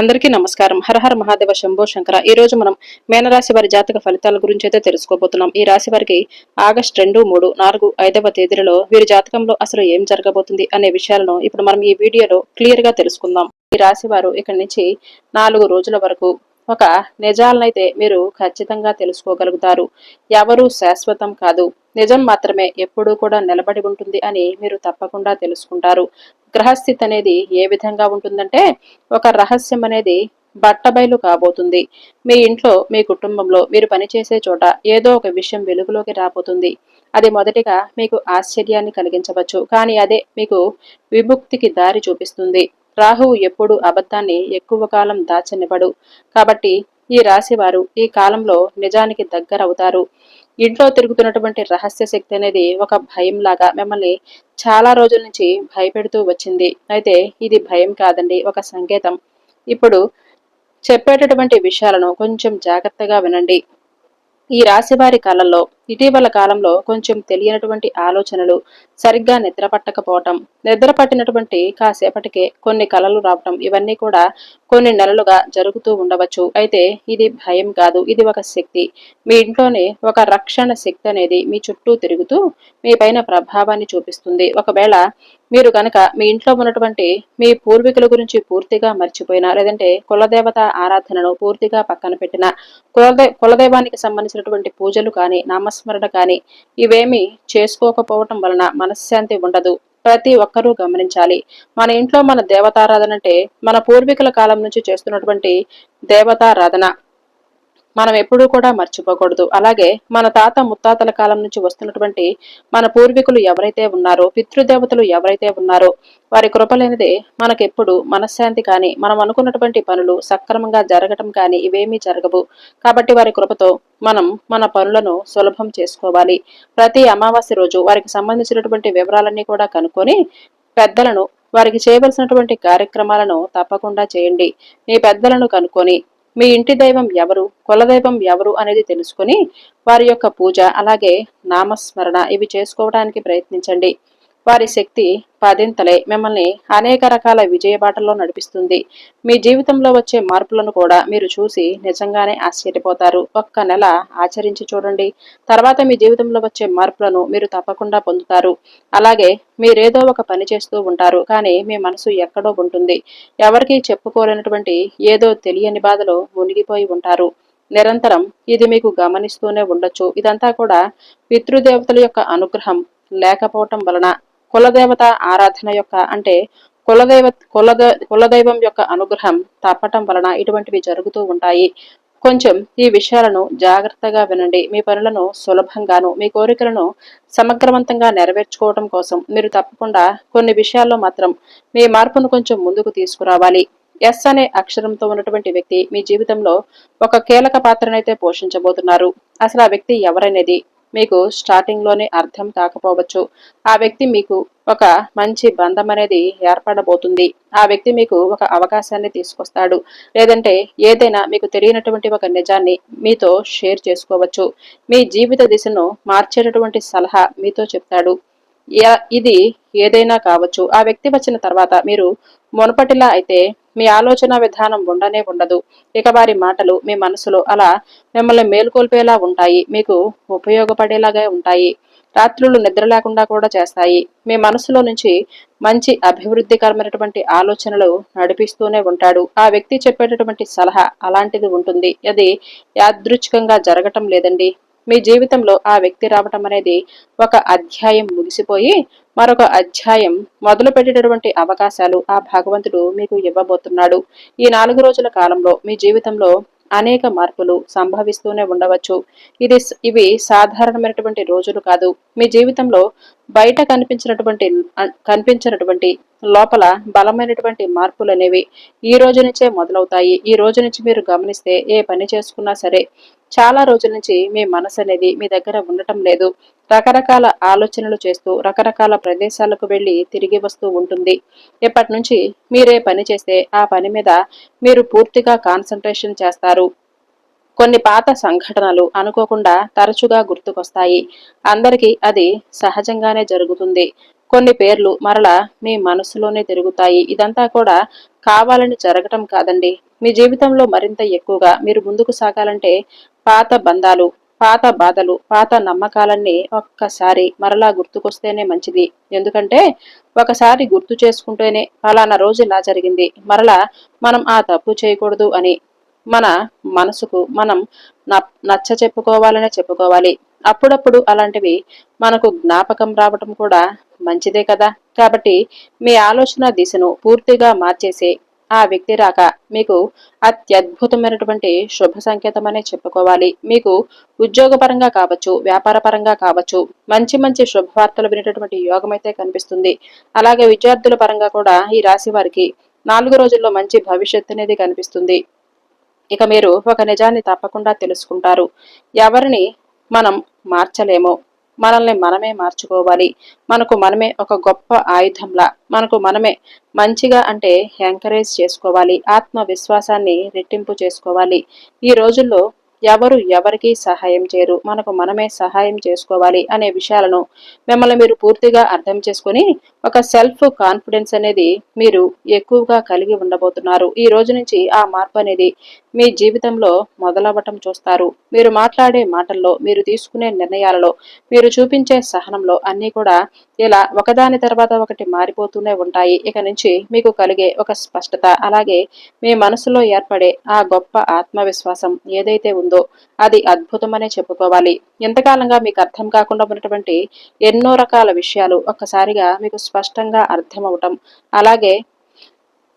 అందరికీ నమస్కారం. హరహర మహాదేవ శంభో శంకర. ఈ రోజు మనం మేనరాశి వారి జాతక ఫలితాల గురించి అయితే తెలుసుకోబోతున్నాం. ఈ రాశి వారికి ఆగస్టు 2, 3, 4, 5వ తేదీలలో వీరి జాతకంలో అసలు ఏం జరగబోతుంది అనే విషయాలను ఇప్పుడు మనం ఈ వీడియోలో క్లియర్ గా తెలుసుకుందాం. ఈ రాశి వారు ఇక్కడి నుంచి 4 రోజుల వరకు ఒక నిజాలనైతే మీరు ఖచ్చితంగా తెలుసుకోగలుగుతారు. ఎవరు శాశ్వతం కాదు, నిజం మాత్రమే ఎప్పుడూ కూడా నిలబడి ఉంటుంది అని మీరు తప్పకుండా తెలుసుకుంటారు. గ్రహస్థితి అనేది ఏ విధంగా ఉంటుందంటే ఒక రహస్యం అనేది బట్టబయలు కాబోతుంది. మీ ఇంట్లో, మీ కుటుంబంలో, మీరు పనిచేసే చోట ఏదో ఒక విషయం వెలుగులోకి రాబోతుంది. అది మొదటిగా మీకు ఆశ్చర్యాన్ని కలిగించవచ్చు, కానీ అదే మీకు విముక్తికి దారి చూపిస్తుంది. రాహువు ఎప్పుడు అబద్ధాన్ని ఎక్కువ కాలం దాచనివ్వడు. కాబట్టి ఈ రాశి వారు ఈ కాలంలో నిజానికి దగ్గరవుతారు. ఇంట్లో తిరుగుతున్నటువంటి రహస్య శక్తి అనేది ఒక భయం లాగా మిమ్మల్ని చాలా రోజుల నుంచి భయపెడుతూ వచ్చింది. అయితే ఇది భయం కాదండి, ఒక సంకేతం. ఇప్పుడు చెప్పేటటువంటి విషయాలను కొంచెం జాగ్రత్తగా వినండి. ఈ రాశివారి కళల్లో ఇటీవల కాలంలో కొంచెం తెలియనటువంటి ఆలోచనలు, సరిగ్గా నిద్ర పట్టకపోవటం, నిద్ర పట్టినటువంటి కాసేపటికే కొన్ని కలలు రావటం, ఇవన్నీ కూడా కొన్ని నెలలుగా జరుగుతూ ఉండవచ్చు. అయితే ఇది భయం కాదు, ఇది ఒక శక్తి. మీ ఇంట్లోనే ఒక రక్షణ శక్తి అనేది మీ చుట్టూ తిరుగుతూ మీ పైన ప్రభావాన్ని చూపిస్తుంది. ఒకవేళ మీరు గనక మీ ఇంట్లో ఉన్నటువంటి మీ పూర్వీకుల గురించి పూర్తిగా మర్చిపోయినా, లేదంటే కులదేవత ఆరాధనను పూర్తిగా పక్కన పెట్టిన, కులదైవానికి సంబంధించినటువంటి పూజలు కానీ, నామస్మరణ కానీ ఇవేమీ చేసుకోకపోవటం వలన మనశ్శాంతి ఉండదు. ప్రతి ఒక్కరూ గమనించాలి. మన ఇంట్లో మన దేవతారాధన అంటే మన పూర్వీకుల కాలం నుంచి చేస్తున్నటువంటి దేవతారాధన మనం ఎప్పుడూ కూడా మర్చిపోకూడదు. అలాగే మన తాత ముత్తాతల కాలం నుంచి వస్తున్నటువంటి మన పూర్వీకులు ఎవరైతే ఉన్నారో, పితృదేవతలు ఎవరైతే ఉన్నారో, వారి కృపలేనిదే మనకెప్పుడు మనశ్శాంతి కానీ, మనం అనుకున్నటువంటి పనులు సక్రమంగా జరగటం కానీ ఇవేమీ జరగవు. కాబట్టి వారి కృపతో మనం మన పనులను సులభం చేసుకోవాలి. ప్రతి అమావాస్య రోజు వారికి సంబంధించినటువంటి వివరాలన్నీ కూడా కనుక్కొని పెద్దలను, వారికి చేయవలసినటువంటి కార్యక్రమాలను తప్పకుండా చేయండి. మీ పెద్దలను కనుక్కొని మీ ఇంటి దైవం ఎవరు, కులదైవం ఎవరు అనేది తెలుసుకుని వారి యొక్క పూజ, అలాగే నామస్మరణ ఇవి చేసుకోవడానికి ప్రయత్నించండి. వారి శక్తి పదింతలే మిమ్మల్ని అనేక రకాల విజయబాటల్లో నడిపిస్తుంది. మీ జీవితంలో వచ్చే మార్పులను కూడా మీరు చూసి నిజంగానే ఆశ్చర్యపోతారు. ఒక్క నెల ఆచరించి చూడండి. తర్వాత మీ జీవితంలో వచ్చే మార్పులను మీరు తప్పకుండా పొందుతారు. అలాగే మీరేదో ఒక పని చేస్తూ ఉంటారు, కానీ మీ మనసు ఎక్కడో ఉంటుంది. ఎవరికీ చెప్పుకోలేనటువంటి ఏదో తెలియని బాధలో మునిగిపోయి ఉంటారు. నిరంతరం ఇది మీకు గమనిస్తూనే ఉండొచ్చు. ఇదంతా కూడా పితృదేవతల యొక్క అనుగ్రహం లేకపోవటం వలన, కులదేవత ఆరాధన యొక్క అంటే కులదైవం యొక్క అనుగ్రహం తప్పటం వలన ఇటువంటివి జరుగుతూ ఉంటాయి. కొంచెం ఈ విషయాలను జాగ్రత్తగా వినండి. మీ పనులను సులభంగాను, మీ కోరికలను సమగ్రవంతంగా నెరవేర్చుకోవడం కోసం మీరు తప్పకుండా కొన్ని విషయాల్లో మాత్రం మీ మార్పును కొంచెం ముందుకు తీసుకురావాలి. ఎస్ అనే అక్షరంతో ఉన్నటువంటి వ్యక్తి మీ జీవితంలో ఒక కీలక పాత్రనైతే పోషించబోతున్నారు. అసలు ఆ వ్యక్తి ఎవరనేది మీకు స్టార్టింగ్ లోనే అర్థం కాకపోవచ్చు. ఆ వ్యక్తి మీకు ఒక మంచి బంధం అనేది ఏర్పడబోతుంది. ఆ వ్యక్తి మీకు ఒక అవకాశాన్ని తీసుకొస్తాడు, లేదంటే ఏదైనా మీకు తెలియనటువంటి ఒక నిజాన్ని మీతో షేర్ చేసుకోవచ్చు. మీ జీవిత దిశను మార్చేటటువంటి సలహా మీతో చెప్తాడు. ఇది ఏదైనా కావచ్చు. ఆ వ్యక్తి వచ్చిన తర్వాత మీరు మునుపటిలా అయితే మీ ఆలోచన విధానం ఉండనే ఉండదు. ఇక వారి మాటలు మీ మనసులో అలా మిమ్మల్ని మేల్కొల్పేలా ఉంటాయి, మీకు ఉపయోగపడేలాగా ఉంటాయి. రాత్రులు నిద్ర లేకుండా కూడా చేస్తాయి. మీ మనసులో నుంచి మంచి అభివృద్ధికరమైనటువంటి ఆలోచనలు నడిపిస్తూనే ఉంటాడు. ఆ వ్యక్తి చెప్పేటటువంటి సలహా అలాంటిది ఉంటుంది. అది యాదృచ్ఛికంగా జరగటం లేదండి. మీ జీవితంలో ఆ వ్యక్తి రావటం అనేది ఒక అధ్యాయం ముగిసిపోయి మరొక అధ్యాయం మొదలు పెట్టేటటువంటి అవకాశాలు ఆ భగవంతుడు మీకు ఇవ్వబోతున్నాడు. ఈ 4 రోజుల కాలంలో మీ జీవితంలో అనేక మార్పులు సంభవిస్తూనే ఉండవచ్చు. ఇవి సాధారణమైనటువంటి రోజులు కాదు. మీ జీవితంలో బయట కనిపించినటువంటి లోపల బలమైనటువంటి మార్పులు అనేవి ఈ రోజు నుంచే మొదలవుతాయి. ఈ రోజు నుంచి మీరు గమనిస్తే ఏ పని చేసుకున్నా సరే చాలా రోజుల నుంచి మీ మనసు అనేది మీ దగ్గర ఉండటం లేదు. రకరకాల ఆలోచనలు చేస్తూ రకరకాల ప్రదేశాలకు వెళ్లి తిరిగి వస్తూ ఉంటుంది. ఇప్పటి నుంచి మీరే పని చేస్తే ఆ పని మీద మీరు పూర్తిగా కాన్సన్ట్రేషన్ చేస్తారు. కొన్ని పాత సంఘటనలు అనుకోకుండా తరచుగా గుర్తుకొస్తాయి. అందరికీ అది సహజంగానే జరుగుతుంది. కొన్ని పేర్లు మరలా మీ మనసులోనే తిరుగుతాయి. ఇదంతా కూడా కావాలని జరగటం కాదండి. మీ జీవితంలో మరింత ఎక్కువగా మీరు ముందుకు సాగాలంటే పాత బంధాలు, పాత బాధలు, పాత నమ్మకాలన్నీ ఒక్కసారి మరలా గుర్తుకొస్తేనే మంచిది. ఎందుకంటే ఒకసారి గుర్తు చేసుకుంటేనే ఫలానా రోజు ఇలా జరిగింది, మరలా మనం ఆ తప్పు చేయకూడదు అని మన మనసుకు మనం నచ్చ చెప్పుకోవాలనే చెప్పుకోవాలి. అప్పుడప్పుడు అలాంటివి మనకు జ్ఞాపకం రావటం కూడా మంచిదే కదా. కాబట్టి మీ ఆలోచన దిశను పూర్తిగా మార్చేసే ఆ వ్యక్తి రాక మీకు అత్యద్భుతమైనటువంటి శుభ సంకేతమనే చెప్పుకోవాలి. మీకు ఉద్యోగపరంగా కావచ్చు, వ్యాపార పరంగా కావచ్చు, మంచి మంచి శుభవార్తలు వినేటటువంటి యోగం అయితే కనిపిస్తుంది. అలాగే విద్యార్థుల పరంగా కూడా ఈ రాశి వారికి 4 రోజుల్లో మంచి భవిష్యత్తు అనేది కనిపిస్తుంది. ఇక మీరు ఒక నిజాన్ని తప్పకుండా తెలుసుకుంటారు. ఎవరిని మనం మార్చలేమో, మనల్ని మనమే మార్చుకోవాలి. మనకు మనమే ఒక గొప్ప ఆయుధంలా మనకు మనమే మంచిగా అంటే ఎంకరేజ్ చేసుకోవాలి. ఆత్మవిశ్వాసాన్ని రెట్టింపు చేసుకోవాలి. ఈ రోజుల్లో ఎవరు ఎవరికి సహాయం చేయరు, మనకు మనమే సహాయం చేసుకోవాలి అనే విషయాలను మిమ్మల్ని మీరు పూర్తిగా అర్థం చేసుకుని ఒక సెల్ఫ్ కాన్ఫిడెన్స్ అనేది మీరు ఎక్కువగా కలిగి ఉండబోతున్నారు. ఈ రోజు నుంచి ఆ మార్పు అనేది మీ జీవితంలో మొదలవ్వటం చూస్తారు. మీరు మాట్లాడే మాటల్లో, మీరు తీసుకునే నిర్ణయాలలో, మీరు చూపించే సహనంలో అన్నీ కూడా ఇలా ఒకదాని తర్వాత ఒకటి మారిపోతూనే ఉంటాయి. ఇక నుంచి మీకు కలిగే ఒక స్పష్టత, అలాగే మీ మనసులో ఏర్పడే ఆ గొప్ప ఆత్మవిశ్వాసం ఏదైతే ఉందో అది అద్భుతమనే చెప్పుకోవాలి. ఎంతకాలంగా మీకు అర్థం కాకుండా ఉన్నటువంటి ఎన్నో రకాల విషయాలు ఒక్కసారిగా మీకు స్పష్టంగా అర్థమవటం, అలాగే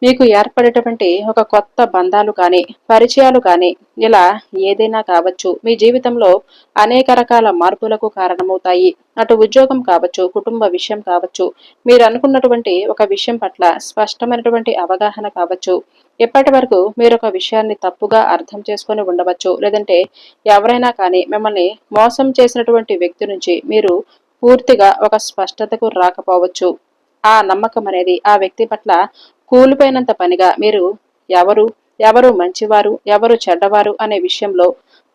మీకు ఏర్పడేటటువంటి ఒక కొత్త బంధాలు కానీ, పరిచయాలు కానీ, ఇలా ఏదైనా కావచ్చు, మీ జీవితంలో అనేక రకాల మార్పులకు కారణమవుతాయి. అటు ఉద్యోగం కావచ్చు, కుటుంబ విషయం కావచ్చు, మీరు అనుకున్నటువంటి ఒక విషయం పట్ల స్పష్టమైనటువంటి అవగాహన కావచ్చు. ఇప్పటి వరకు మీరు ఒక విషయాన్ని తప్పుగా అర్థం చేసుకొని ఉండవచ్చు, లేదంటే ఎవరైనా కానీ మిమ్మల్ని మోసం చేసినటువంటి వ్యక్తి నుంచి మీరు పూర్తిగా ఒక స్పష్టతకు రాకపోవచ్చు. ఆ నమ్మకం అనేది ఆ వ్యక్తి పట్ల కూలిపోయినంత పనిగా మీరు ఎవరు ఎవరు మంచివారు, ఎవరు చెడ్డవారు అనే విషయంలో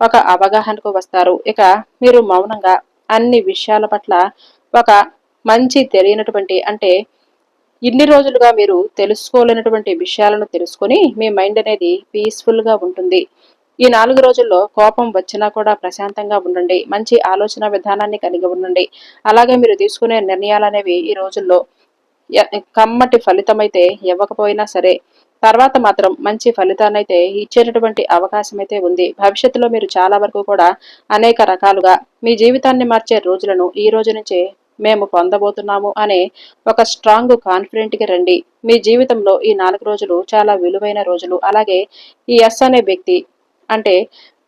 ఒక అవగాహనకు వస్తారు. ఇక మీరు మౌనంగా అన్ని విషయాల పట్ల ఒక మంచి తెలియనటువంటి అంటే ఇన్ని రోజులుగా మీరు తెలుసుకోలేనటువంటి విషయాలను తెలుసుకొని మీ మైండ్ అనేది పీస్ఫుల్ గా ఉంటుంది. ఈ 4 రోజుల్లో కోపం వచ్చినా కూడా ప్రశాంతంగా ఉండండి. మంచి ఆలోచన విధానాన్ని కలిగి ఉండండి. అలాగే మీరు తీసుకునే నిర్ణయాలు అనేవి ఈ రోజుల్లో కమ్మటి ఫలితమైతే ఇవ్వకపోయినా సరే తర్వాత మాత్రం మంచి ఫలితాన్నైతే ఇచ్చేటటువంటి అవకాశం అయితే ఉంది. భవిష్యత్తులో మీరు చాలా వరకు కూడా అనేక రకాలుగా మీ జీవితాన్ని మార్చే రోజులను ఈ రోజు నుంచే మేము పొందబోతున్నాము అనే ఒక స్ట్రాంగ్ కాన్ఫిడెంట్ కి రండి. మీ జీవితంలో ఈ 4 రోజులు చాలా విలువైన రోజులు. అలాగే ఈ ఎస్ అనే వ్యక్తి అంటే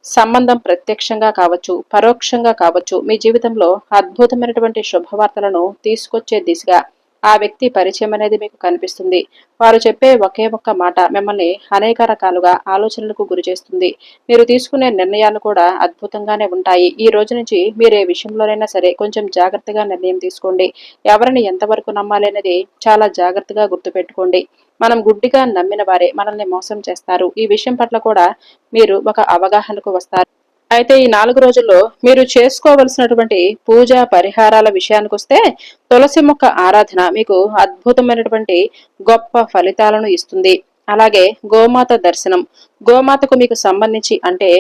సంబంధం ప్రత్యక్షంగా కావచ్చు, పరోక్షంగా కావచ్చు, మీ జీవితంలో అద్భుతమైనటువంటి శుభవార్తలను తీసుకొచ్చే దిశగా ఆ వ్యక్తి పరిచయం అనేది మీకు కనిపిస్తుంది. వారు చెప్పే ఒకే ఒక్క మాట మిమ్మల్ని అనేక రకాలుగా ఆలోచనలకు గురి చేస్తుంది. మీరు తీసుకునే నిర్ణయాలు కూడా అద్భుతంగానే ఉంటాయి. ఈ రోజు నుంచి మీరు ఏ విషయంలోనైనా సరే కొంచెం జాగ్రత్తగా నిర్ణయం తీసుకోండి. ఎవరిని ఎంతవరకు నమ్మాలి అనేది చాలా జాగ్రత్తగా గుర్తుపెట్టుకోండి. మనం గుడ్డిగా నమ్మిన వారే మనల్ని మోసం చేస్తారు. ఈ విషయం పట్ల కూడా మీరు ఒక అవగాహనకు వస్తారు. అయితే ఈ 4 రోజుల్లో మీరు చేసుకోవలసినటువంటి పూజ పరిహారాల విషయానికొస్తే తులసి మొక్క ఆరాధన మీకు అద్భుతమైనటువంటి గొప్ప ఫలితాలను ఇస్తుంది. అలాగే గోమాత దర్శనం, గోమాతకు మీకు సంబంధించి అంటే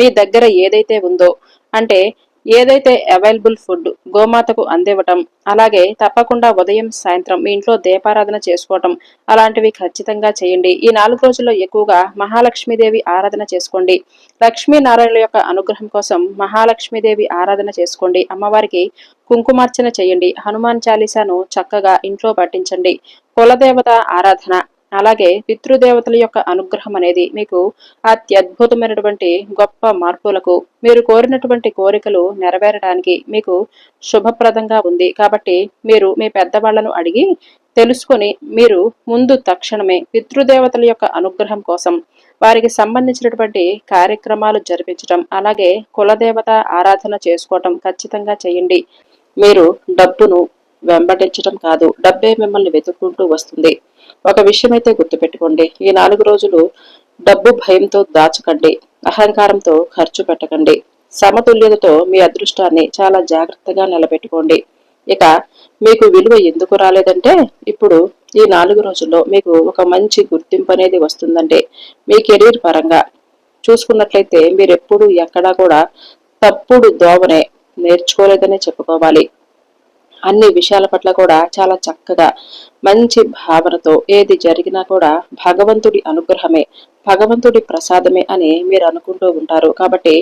మీ దగ్గర ఏదైతే ఉందో అంటే ఏదైతే అవైలబుల్ ఫుడ్ గోమాతకు అందివ్వటం, అలాగే తప్పకుండా ఉదయం సాయంత్రం మీ ఇంట్లో దీపారాధన చేసుకోవటం అలాంటివి ఖచ్చితంగా చేయండి. ఈ 4 రోజుల్లో ఎక్కువగా మహాలక్ష్మీదేవి ఆరాధన చేసుకోండి. లక్ష్మీనారాయణుల యొక్క అనుగ్రహం కోసం మహాలక్ష్మీదేవి ఆరాధన చేసుకోండి. అమ్మవారికి కుంకుమార్చన చేయండి. హనుమాన్ చాలీసాను చక్కగా ఇంట్లో పఠించండి. కులదేవత ఆరాధన, అలాగే పితృదేవతల యొక్క అనుగ్రహం అనేది మీకు అత్యద్భుతమైనటువంటి గొప్ప మార్పులకు మీరు కోరినటువంటి కోరికలు నెరవేరడానికి మీకు శుభప్రదంగా ఉంది. కాబట్టి మీరు మీ పెద్దవాళ్లను అడిగి తెలుసుకొని మీరు ముందు తక్షణమే పితృదేవతల యొక్క అనుగ్రహం కోసం వారికి సంబంధించినటువంటి కార్యక్రమాలు జరిపించటం, అలాగే కులదేవత ఆరాధన చేసుకోవటం ఖచ్చితంగా చేయండి. మీరు డబ్బును వెంబడించటం కాదు, డబ్బే మిమ్మల్ని వెతుక్కుంటూ వస్తుంది. ఒక విషయం అయితే గుర్తుపెట్టుకోండి, ఈ 4 రోజులు డబ్బు భయంతో దాచకండి, అహంకారంతో ఖర్చు పెట్టకండి. సమతుల్యతతో మీ అదృష్టాన్ని చాలా జాగ్రత్తగా నిలబెట్టుకోండి. ఇక మీకు విలువ ఎందుకు రాలేదంటే ఇప్పుడు ఈ 4 రోజుల్లో మీకు ఒక మంచి గుర్తింపు అనేది వస్తుందంటే మీ కెరీర్ పరంగా చూసుకున్నట్లయితే మీరెప్పుడు ఎక్కడా కూడా తప్పుడు దోవనే నేర్చుకోలేదనే చెప్పుకోవాలి. అన్ని విషయాల పట్ల కూడా చాలా చక్కగా మంచి భావనతో ఏది జరిగినా కూడా భగవంతుడి అనుగ్రహమే, భగవంతుడి ప్రసాదమే అని మీరు అనుకుంటూ ఉంటారు. కాబట్టి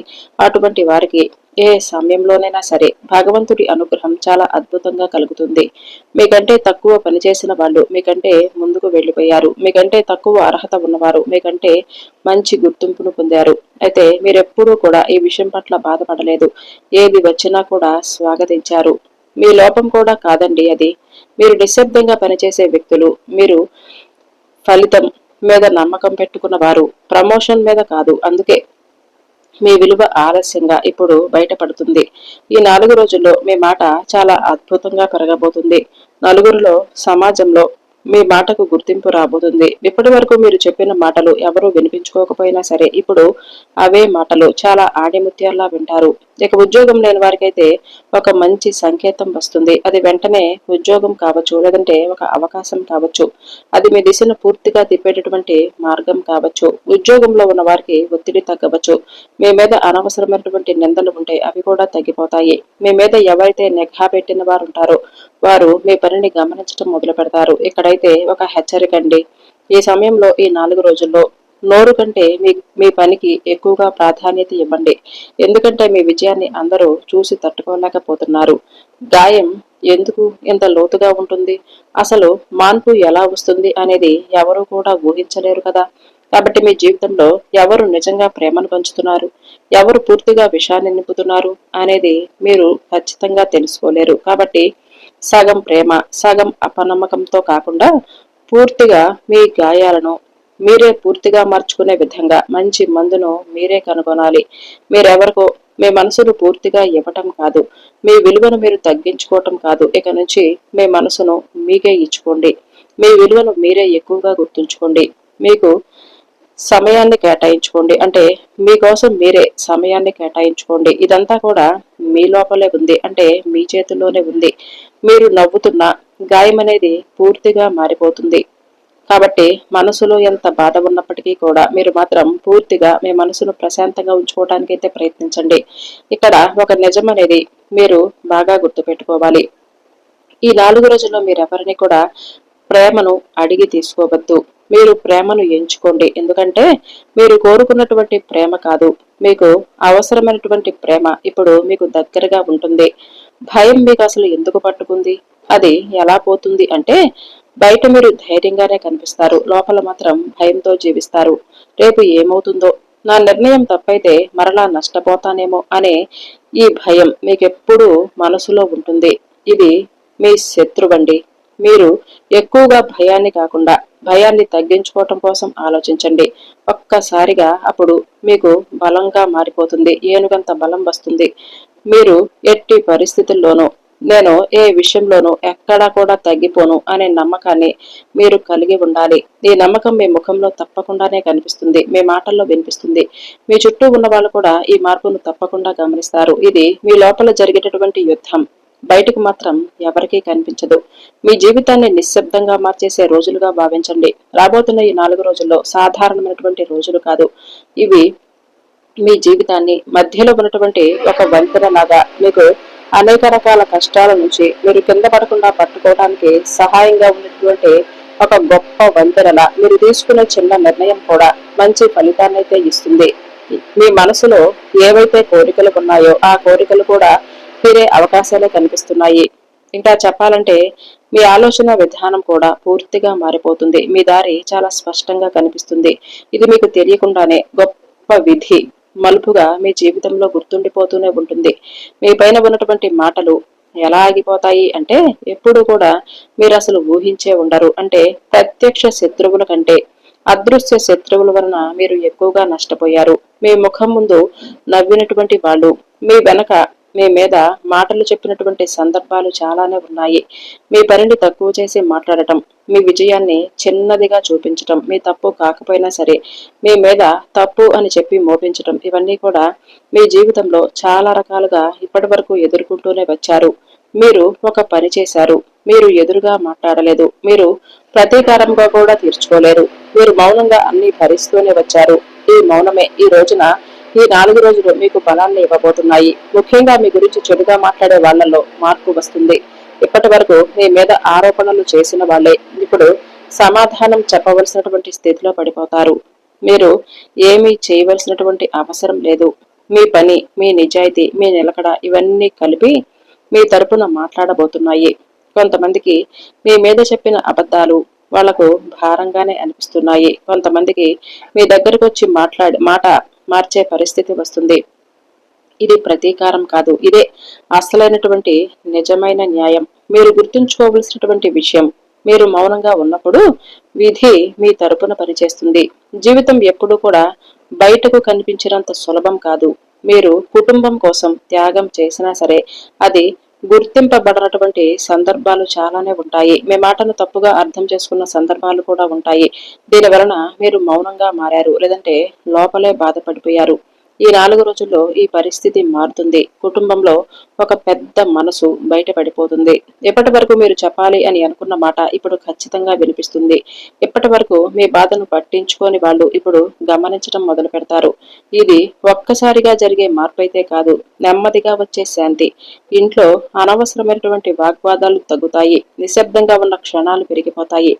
అటువంటి వారికి ఏ సమయంలోనైనా సరే భగవంతుడి అనుగ్రహం చాలా అద్భుతంగా కలుగుతుంది. మీకంటే తక్కువ పనిచేసిన వాళ్ళు మీకంటే ముందుకు వెళ్ళిపోయారు. మీకంటే తక్కువ అర్హత ఉన్నవారు మీకంటే మంచి గుర్తింపును పొందారు. అయితే మీరెప్పుడూ కూడా ఈ విషయం పట్ల బాధపడలేదు. ఏది వచ్చినా కూడా స్వాగతించారు. మీ లోపం కూడా కాదండి అది. మీరు నిశ్శబ్దంగా పనిచేసే వ్యక్తులు. మీరు ఫలితం మీద నమ్మకం పెట్టుకున్న వారు. ప్రమోషన్ మీద కాదు. అందుకే మీ విలువ ఆలస్యంగా ఇప్పుడు బయటపడుతుంది. ఈ 4 రోజుల్లో మీ మాట చాలా అద్భుతంగా పెరగబోతుంది. నలుగురిలో, సమాజంలో మీ మాటకు గుర్తింపు రాబోతుంది. ఇప్పటి వరకు మీరు చెప్పిన మాటలు ఎవరూ వినిపించుకోకపోయినా సరే ఇప్పుడు అవే మాటలు చాలా ఆణిముత్యాల్లా వింటారు. ఇక ఉద్యోగం లేని వారికైతే ఒక మంచి సంకేతం వస్తుంది. అది వెంటనే ఉద్యోగం కావచ్చు, లేదంటే ఒక అవకాశం కావచ్చు. అది మీ దిశను పూర్తిగా తిప్పేటటువంటి మార్గం కావచ్చు. ఉద్యోగంలో ఉన్న వారికి ఒత్తిడి తగ్గవచ్చు. మీ మీద అనవసరమైనటువంటి నిందలు ఉంటే అవి కూడా తగ్గిపోతాయి. మీ మీద ఎవరైతే నిఘా పెట్టిన వారు ఉంటారో వారు మీ పనిని గమనించడం మొదలు పెడతారు. ఇక్కడైతే ఒక హెచ్చరిక అండి. ఈ సమయంలో ఈ 4 రోజుల్లో నోరు కంటే మీ పనికి ఎక్కువగా ప్రాధాన్యత ఇవ్వండి. ఎందుకంటే మీ విజయాన్ని అందరూ చూసి తట్టుకోలేకపోతున్నారు. గాయం ఎందుకు ఇంత లోతుగా ఉంటుంది? అసలు మార్పు ఎలా వస్తుంది అనేది ఎవరూ కూడా ఊహించలేరు కదా. కాబట్టి మీ జీవితంలో ఎవరు నిజంగా ప్రేమను పంచుతున్నారు, ఎవరు పూర్తిగా విషాన్ని నింపుతున్నారు అనేది మీరు ఖచ్చితంగా తెలుసుకోలేరు. కాబట్టి సగం ప్రేమ, సగం అపనమ్మకంతో కాకుండా పూర్తిగా మీ గాయాలను మీరే పూర్తిగా మార్చుకునే విధంగా మంచి మందును మీరే కనుగొనాలి. మీరెవరికో మీ మనసును పూర్తిగా ఇవ్వటం కాదు, మీ విలువను మీరు తగ్గించుకోవటం కాదు. ఇక నుంచి మీ మనసును మీకే ఇచ్చుకోండి. మీ విలువను మీరే ఎక్కువగా గుర్తుంచుకోండి. మీకు సమయాన్ని కేటాయించుకోండి. అంటే మీకోసం మీరే సమయాన్ని కేటాయించుకోండి. ఇదంతా కూడా మీ లోపలే ఉంది. అంటే మీ చేతుల్లోనే ఉంది. మీరు నవ్వుతున్న గాయం అనేది పూర్తిగా మారిపోతుంది. కాబట్టి మనసులో ఎంత బాధ ఉన్నప్పటికీ కూడా మీరు మాత్రం పూర్తిగా మీ మనసును ప్రశాంతంగా ఉంచుకోవడానికి అయితే ప్రయత్నించండి. ఇక్కడ ఒక నిజం అనేది మీరు బాగా గుర్తుపెట్టుకోవాలి. ఈ 4 రోజుల్లో మీరెవరిని కూడా ప్రేమను అడిగి తీసుకోవద్దు. మీరు ప్రేమను ఎంచుకోండి. ఎందుకంటే మీరు కోరుకున్నటువంటి ప్రేమ కాదు, మీకు అవసరమైనటువంటి ప్రేమ ఇప్పుడు మీకు దగ్గరగా ఉంటుంది. భయం మీకు అసలు ఎందుకు పట్టుకుంది? అది ఎలా పోతుంది అంటే బయట మీరు ధైర్యంగానే కనిపిస్తారు, లోపల మాత్రం భయంతో జీవిస్తారు. రేపు ఏమవుతుందో, నా నిర్ణయం తప్పైతే మరలా నష్టపోతానేమో అనే ఈ భయం మీకెప్పుడూ మనసులో ఉంటుంది. ఇది మీ శత్రువండి. మీరు ఎక్కువగా భయాన్ని కాకుండా భయాన్ని తగ్గించుకోవటం కోసం ఆలోచించండి. ఒక్కసారిగా అప్పుడు మీకు బలంగా మారిపోతుంది. ఏనుగంత బలం వస్తుంది. మీరు ఎట్టి పరిస్థితుల్లోనూ నేను ఏ విషయంలోనూ ఎక్కడా కూడా తగ్గిపోను అనే నమ్మకాన్ని మీరు కలిగి ఉండాలి. ఈ నమ్మకం మీ ముఖంలో తప్పకుండానే కనిపిస్తుంది, మీ మాటల్లో వినిపిస్తుంది. మీ చుట్టూ ఉన్న వాళ్ళు కూడా ఈ మార్పును తప్పకుండా గమనిస్తారు. ఇది మీ లోపల జరిగేటటువంటి యుద్ధం. బయటకు మాత్రం ఎవరికీ కనిపించదు. మీ జీవితాన్ని నిశ్శబ్దంగా మార్చేసే రోజులుగా భావించండి. రాబోతున్న ఈ 4 రోజుల్లో సాధారణమైనటువంటి రోజులు కాదు. ఇవి మీ జీవితాన్ని మధ్యలో ఉన్నటువంటి ఒక వంతెన లాగా మీకు అనేక రకాల కష్టాల నుంచి మీరు కింద పడకుండా పట్టుకోవడానికి సహాయంగా ఉన్నటువంటి ఒక గొప్ప వంతెనలా మీరు తీసుకునే చిన్న నిర్ణయం కూడా మంచి ఫలితాన్ని అయితే ఇస్తుంది. మీ మనసులో ఏవైతే కోరికలు ఉన్నాయో ఆ కోరికలు కూడా తీరే అవకాశాలే కనిపిస్తున్నాయి. ఇంకా చెప్పాలంటే మీ ఆలోచన విధానం కూడా పూర్తిగా మారిపోతుంది. మీ దారి చాలా స్పష్టంగా కనిపిస్తుంది. ఇది మీకు తెలియకుండానే గొప్ప విధి మలుపుగా మీ జీవితంలో గుర్తుండిపోతూనే ఉంటుంది. మీ పైన ఉన్నటువంటి మాటలు ఎలా ఆగిపోతాయి అంటే ఎప్పుడు కూడా మీరు అసలు ఊహించే ఉండరు. అంటే ప్రత్యక్ష శత్రువుల కంటే అదృశ్య శత్రువుల వలన మీరు ఎక్కువగా నష్టపోయారు. మీ ముఖం ముందు నవ్వినటువంటి వాళ్ళు మీ వెనక మీ మీద మాటలు చెప్పినటువంటి సందర్భాలు చాలానే ఉన్నాయి. మీ పనిని తక్కువ చేసి మాట్లాడటం, మీ విజయాన్ని చిన్నదిగా చూపించటం, మీ తప్పు కాకపోయినా సరే మీ మీద తప్పు అని చెప్పి మోపించటం, ఇవన్నీ కూడా మీ జీవితంలో చాలా రకాలుగా ఇప్పటి వరకు ఎదుర్కొంటూనే వచ్చారు. మీరు ఒక పని చేశారు, మీరు ఎదురుగా మాట్లాడలేదు, మీరు ప్రతీకారంగా కూడా తీర్చుకోలేరు. మీరు మౌనంగా అన్ని భరిస్తూనే వచ్చారు. ఈ మౌనమే ఈ రోజున ఈ 4 రోజులు మీకు బలాన్ని ఇవ్వబోతున్నాయి. ముఖ్యంగా మీ గురించి చెడుగా మాట్లాడే వాళ్లలో మార్పు వస్తుంది. ఇప్పటి వరకు మీ మీద ఆరోపణలు చేసిన వాళ్లే ఇప్పుడు సమాధానం చెప్పవలసినటువంటి స్థితిలో పడిపోతారు. మీరు ఏమీ చేయవలసినటువంటి అవసరం లేదు. మీ పని, మీ నిజాయితీ, మీ నిలకడ ఇవన్నీ కలిపి మీ తరపున మాట్లాడబోతున్నాయి. కొంతమందికి మీ మీద చెప్పిన అబద్ధాలు వాళ్లకు భారంగానే అనిపిస్తున్నాయి. కొంతమందికి మీ దగ్గరకు వచ్చి మాట మార్చే పరిస్థితి వస్తుంది. ఇది ప్రతీకారం కాదు, ఇదే అసలైనటువంటి నిజమైన న్యాయం. మీరు గుర్తుంచుకోవలసినటువంటి విషయం, మీరు మౌనంగా ఉన్నప్పుడు విధి మీ తరపున పనిచేస్తుంది. జీవితం ఎప్పుడూ కూడా బయటకు కనిపించినంత సులభం కాదు. మీరు కుటుంబం కోసం త్యాగం చేసినా సరే అది గుర్తింపబడినటువంటి సందర్భాలు చాలానే ఉంటాయి. మీ మాటను తప్పుగా అర్థం చేసుకున్న సందర్భాలు కూడా ఉంటాయి. దీని వలన మీరు మౌనంగా మారారు, లేదంటే లోపలే బాధపడిపోయారు. ఈ 4 రోజుల్లో ఈ పరిస్థితి మారుతుంది. కుటుంబంలో ఒక పెద్ద మనసు బయటపడిపోతుంది. ఇప్పటి వరకు మీరు చెప్పాలి అని అనుకున్న మాట ఇప్పుడు ఖచ్చితంగా వినిపిస్తుంది. ఇప్పటి వరకు మీ బాధను పట్టించుకోని వాళ్ళు ఇప్పుడు గమనించడం మొదలు పెడతారు. ఇది ఒక్కసారిగా జరిగే మార్పు అయితే కాదు, నెమ్మదిగా వచ్చే శాంతి. ఇంట్లో అనవసరమైనటువంటి వాగ్వాదాలు తగ్గుతాయి. నిశ్శబ్దంగా ఉన్న క్షణాలు పెరిగిపోతాయి.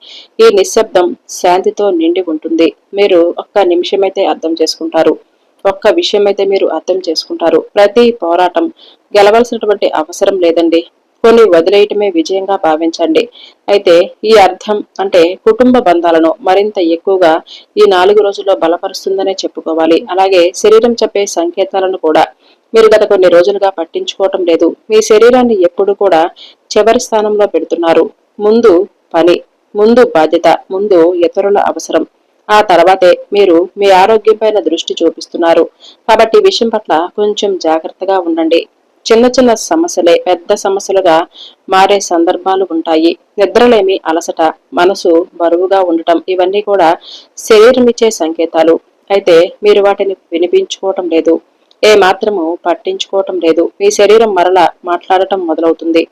ఈ నిశ్శబ్దం శాంతితో నిండి ఉంటుంది. మీరు ఒక్క నిమిషమైతే అర్థం చేసుకుంటారు. ఒక్క విషయం అయితే మీరు అర్థం చేసుకుంటారు. ప్రతి పోరాటం గెలవలసినటువంటి అవసరం లేదండి. కొన్ని వదిలేయటమే విజయంగా భావించండి. అయితే ఈ అర్థం అంటే కుటుంబ బంధాలను మరింత ఎక్కువగా ఈ 4 రోజుల్లో బలపరుస్తుందనే చెప్పుకోవాలి. అలాగే శరీరం చెప్పే సంకేతాలను కూడా మీరు గత కొన్ని రోజులుగా పట్టించుకోవటం లేదు. మీ శరీరాన్ని ఎప్పుడు కూడా చివరి స్థానంలో పెడుతున్నారు. ముందు పని, ముందు బాధ్యత, ముందు ఇతరుల అవసరం, ఆ తర్వాతే మీరు మీ ఆరోగ్యం పైన దృష్టి చూపిస్తున్నారు. కాబట్టి ఈ విషయం పట్ల కొంచెం జాగ్రత్తగా ఉండండి. చిన్న చిన్న సమస్యలే పెద్ద సమస్యలుగా మారే సందర్భాలు ఉంటాయి. నిద్రలేమి, అలసట, మనసు బరువుగా ఉండటం ఇవన్నీ కూడా శరీరం ఇచ్చే సంకేతాలు. అయితే మీరు వాటిని వినిపించుకోవటం లేదు, ఏ మాత్రము పట్టించుకోవటం లేదు. మీ శరీరం మరలా మాట్లాడటం మొదలవుతుంది.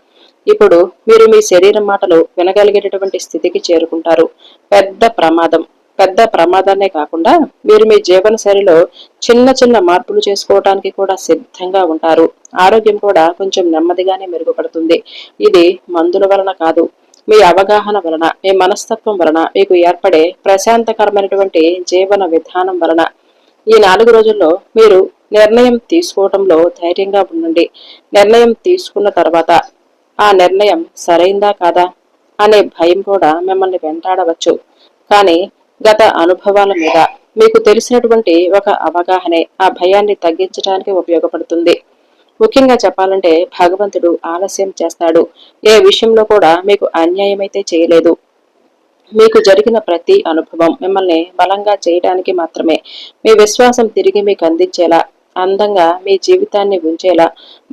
ఇప్పుడు మీరు మీ శరీరం మాటలు వినగలిగేటటువంటి స్థితికి చేరుకుంటారు. పెద్ద ప్రమాదాన్నే కాకుండా మీరు మీ జీవన శైలిలో చిన్న చిన్న మార్పులు చేసుకోవడానికి కూడా సిద్ధంగా ఉంటారు. ఆరోగ్యం కూడా కొంచెం నెమ్మదిగానే మెరుగుపడుతుంది. ఇది మందుల వలన కాదు, మీ అవగాహన వలన, మీ మనస్తత్వం వలన, మీకు ఏర్పడే ప్రశాంతకరమైనటువంటి జీవన విధానం వలన. ఈ 4 రోజుల్లో మీరు నిర్ణయం తీసుకోవటంలో ధైర్యంగా ఉండండి. నిర్ణయం తీసుకున్న తర్వాత ఆ నిర్ణయం సరైందా కాదా అనే భయం కూడా మిమ్మల్ని వెంటాడవచ్చు. కానీ గత అనుభవాల మీద మీకు తెలిసినటువంటి ఒక అవగాహనే ఆ భయాన్ని తగ్గించడానికి ఉపయోగపడుతుంది. ముఖ్యంగా చెప్పాలంటే భగవంతుడు ఆలస్యం చేస్తాడు. ఏ విషయంలో కూడా మీకు అన్యాయమైతే చేయలేదు. మీకు జరిగిన ప్రతి అనుభవం మిమ్మల్ని బలంగా చేయడానికి మాత్రమే. మీ విశ్వాసం తిరిగి మీకు అందించేలా, అందంగా మీ జీవితాన్ని ఉంచేలా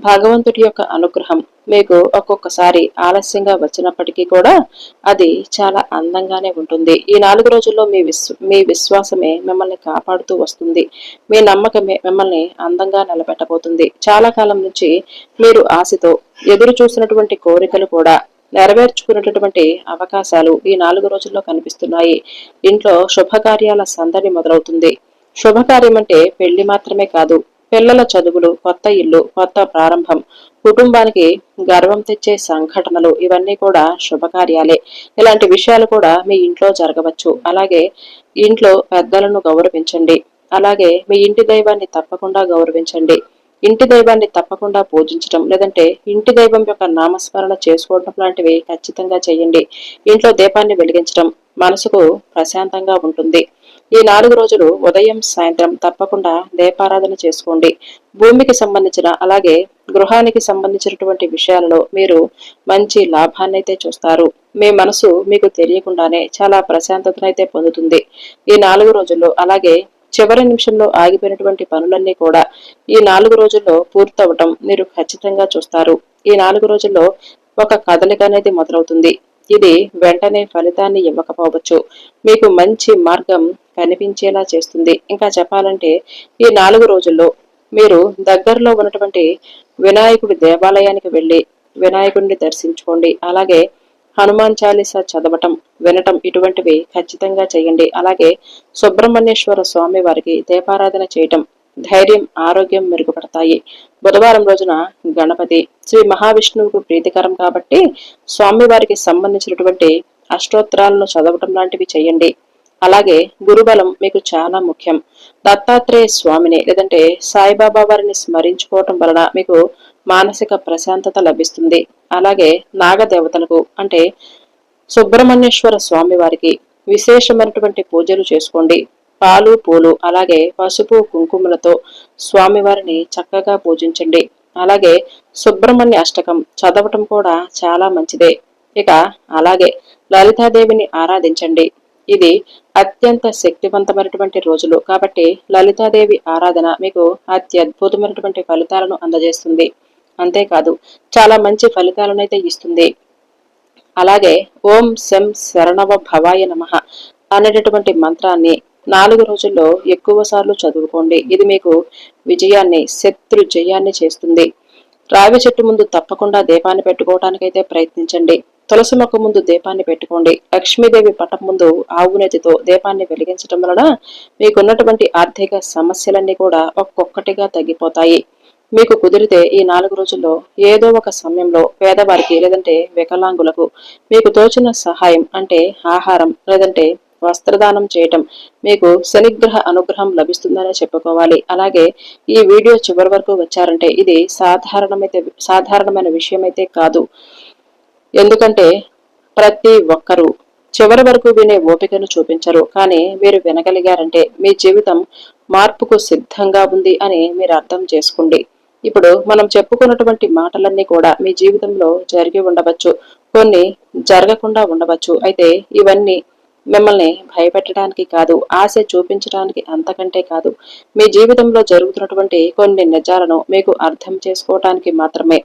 భగవంతుడి యొక్క అనుగ్రహం మీకు ఒక్కొక్కసారి ఆలస్యంగా వచ్చినప్పటికీ కూడా అది చాలా అందంగానే ఉంటుంది. ఈ 4 రోజుల్లో మీ విశ్వాసమే మిమ్మల్ని కాపాడుతూ వస్తుంది. మీ నమ్మకమే మిమ్మల్ని అందంగా నిలబెట్టబోతుంది. చాలా కాలం నుంచి మీరు ఆశతో ఎదురు చూసినటువంటి కోరికలు కూడా నెరవేర్చుకున్నటువంటి అవకాశాలు ఈ 4 రోజుల్లో కనిపిస్తున్నాయి. ఇంట్లో శుభకార్యాల సందడి మొదలవుతుంది. శుభకార్యం అంటే పెళ్లి మాత్రమే కాదు, పిల్లల చదువులు, కొత్త ఇల్లు, కొత్త ప్రారంభం, కుటుంబానికి గర్వం తెచ్చే సంఘటనలు ఇవన్నీ కూడా శుభకార్యాలే. ఇలాంటి విషయాలు కూడా మీ ఇంట్లో జరగవచ్చు. అలాగే ఇంట్లో పెద్దలను గౌరవించండి. అలాగే మీ ఇంటి దైవాన్ని తప్పకుండా గౌరవించండి. ఇంటి దైవాన్ని తప్పకుండా పూజించడం, లేదంటే ఇంటి దైవం యొక్క నామస్మరణ చేసుకోవడం లాంటివి ఖచ్చితంగా చేయండి. ఇంట్లో దీపాన్ని వెలిగించడం మనసుకు ప్రశాంతంగా ఉంటుంది. ఈ 4 రోజులు ఉదయం సాయంత్రం తప్పకుండా దీపారాధన చేసుకోండి. భూమికి సంబంధించిన అలాగే గృహానికి సంబంధించినటువంటి విషయాలలో మీరు మంచి లాభాన్నైతే చూస్తారు. మీ మనసు మీకు తెలియకుండానే చాలా ప్రశాంతతనైతే పొందుతుంది ఈ 4 రోజుల్లో. అలాగే చివరి నిమిషంలో ఆగిపోయినటువంటి పనులన్నీ కూడా ఈ 4 రోజుల్లో పూర్తవటం మీరు ఖచ్చితంగా చూస్తారు. ఈ 4 రోజుల్లో ఒక కదలిక అనేది మొదలవుతుంది. ఇది వెంటనే ఫలితాన్ని ఇవ్వకపోవచ్చు, మీకు మంచి మార్గం కనిపించేలా చేస్తుంది. ఇంకా చెప్పాలంటే ఈ 4 రోజుల్లో మీరు దగ్గరలో ఉన్నటువంటి వినాయకుడి దేవాలయానికి వెళ్లి వినాయకుడిని దర్శించుకోండి. అలాగే హనుమాన్ చాలీసా చదవటం, వినటం ఇటువంటివి ఖచ్చితంగా చేయండి. అలాగే సుబ్రహ్మణ్యేశ్వర స్వామి వారికి దీపారాధన చేయటం ధైర్యం, ఆరోగ్యం మెరుగుపడతాయి. బుధవారం రోజున గణపతి శ్రీ మహావిష్ణువుకు ప్రీతికరం కాబట్టి స్వామివారికి సంబంధించినటువంటి అష్టోత్తరాలను చదవటం లాంటివి చేయండి. అలాగే గురుబలం మీకు చాలా ముఖ్యం. దత్తాత్రేయ స్వామిని లేదంటే సాయిబాబా వారిని స్మరించుకోవటం వలన మీకు మానసిక ప్రశాంతత లభిస్తుంది. అలాగే నాగదేవతలకు అంటే సుబ్రహ్మణ్యేశ్వర స్వామి వారికి విశేషమైనటువంటి పూజలు చేసుకోండి. పాలు పూలు అలాగే పసుపు కుంకుమలతో స్వామివారిని చక్కగా పూజించండి. అలాగే సుబ్రహ్మణ్య అష్టకం చదవటం కూడా చాలా మంచిదే. ఇక అలాగే లలితాదేవిని ఆరాధించండి. ఇది అత్యంత శక్తివంతమైనటువంటి రోజులు కాబట్టి లలితాదేవి ఆరాధన మీకు అత్యద్భుతమైనటువంటి ఫలితాలను అందజేస్తుంది. అంతేకాదు చాలా మంచి ఫలితాలనైతే ఇస్తుంది. అలాగే ఓం శం శరణవ భవాయ నమః అనేటటువంటి మంత్రాన్ని 4 రోజుల్లో ఎక్కువ సార్లు చదువుకోండి. ఇది మీకు విజయాన్ని, శత్రు జయాన్ని చేస్తుంది. రావి చెట్టు ముందు తప్పకుండా దీపాన్ని పెట్టుకోవడానికైతే ప్రయత్నించండి. తులసి మొక్క ముందు దీపాన్ని పెట్టుకోండి. లక్ష్మీదేవి పటం ముందు ఆవు నెతితో దీపాన్ని వెలిగించడం వలన మీకున్నటువంటి ఆర్థిక సమస్యలన్నీ కూడా ఒక్కొక్కటిగా తగ్గిపోతాయి. మీకు కుదిరితే ఈ 4 రోజుల్లో ఏదో ఒక సమయంలో పేదవారికి లేదంటే వికలాంగులకు మీకు తోచిన సహాయం అంటే ఆహారం లేదంటే వస్త్రదానం చేయటం మీకు శనిగ్రహ అనుగ్రహం లభిస్తుందనే చెప్పుకోవాలి. అలాగే ఈ వీడియో చివరి వరకు వచ్చారంటే ఇది సాధారణమైన విషయం అయితే కాదు. ఎందుకంటే ప్రతి ఒక్కరూ చివరి వరకు వినే ఓపికను చూపించరు. కానీ మీరు వినగలిగారంటే మీ జీవితం మార్పుకు సిద్ధంగా ఉంది అని మీరు అర్థం చేసుకోండి. ఇప్పుడు మనం చెప్పుకున్నటువంటి మాటలన్నీ కూడా మీ జీవితంలో జరిగి ఉండవచ్చు, కొన్ని జరగకుండా ఉండవచ్చు. అయితే ఇవన్నీ మిమ్మల్ని భయపెట్టడానికి కాదు, ఆశ చూపించడానికి అంతకంటే కాదు, మీ జీవితంలో జరుగుతున్నటువంటి కొన్ని నిజాలను మీకు అర్థం చేసుకోవటానికి మాత్రమే.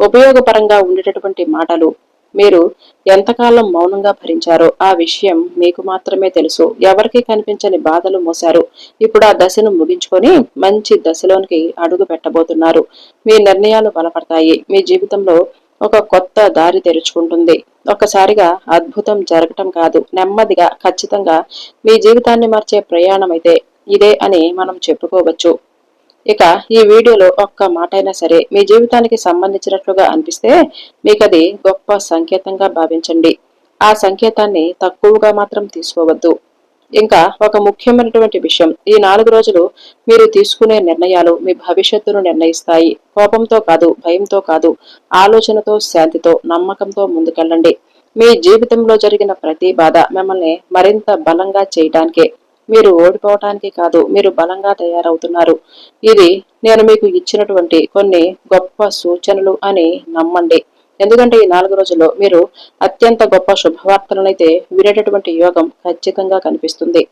ఉపయోగపరంగా ఉండేటటువంటి మాటలు మీరు ఎంతకాలం మౌనంగా భరించారో ఆ విషయం మీకు మాత్రమే తెలుసు. ఎవరికి కనిపించని బాధలు మోశారు. ఇప్పుడు ఆ దశను ముగించుకొని మంచి దశలోనికి అడుగు పెట్టబోతున్నారు. మీ నిర్ణయాలు బలపడతాయి. మీ జీవితంలో ఒక కొత్త దారి తెరుచుకుంటుంది. ఒక్కసారిగా అద్భుతం జరగటం కాదు, నెమ్మదిగా ఖచ్చితంగా మీ జీవితాన్ని మార్చే ప్రయాణం అయితే ఇదే అని మనం చెప్పుకోవచ్చు. ఇక ఈ వీడియోలో ఒక్క మాటైనా సరే మీ జీవితానికి సంబంధించినట్లుగా అనిపిస్తే మీకది గొప్ప సంకేతంగా భావించండి. ఆ సంకేతాన్ని తక్కువగా మాత్రం తీసుకోవద్దు. ఇంకా ఒక ముఖ్యమైనటువంటి విషయం, ఈ 4 రోజులు మీరు తీసుకునే నిర్ణయాలు మీ భవిష్యత్తును నిర్ణయిస్తాయి. కోపంతో కాదు, భయంతో కాదు, ఆలోచనతో, శాంతితో, నమ్మకంతో ముందుకెళ్ళండి. మీ జీవితంలో జరిగిన ప్రతి బాధ మిమ్మల్ని మరింత బలంగా చేయడానికే. మీరు ఓడిపోవటానికి కాదు, మీరు బలంగా తయారవుతున్నారు. ఇది నేను మీకు ఇచ్చినటువంటి కొన్ని గొప్ప సూచనలు అని నమ్మండి. ఎందుకంటే ఈ 4 రోజుల్లో మీరు అత్యంత గొప్ప శుభవార్తలనైతే వినేటటువంటి యోగం ఖచ్చితంగా కనిపిస్తుంది.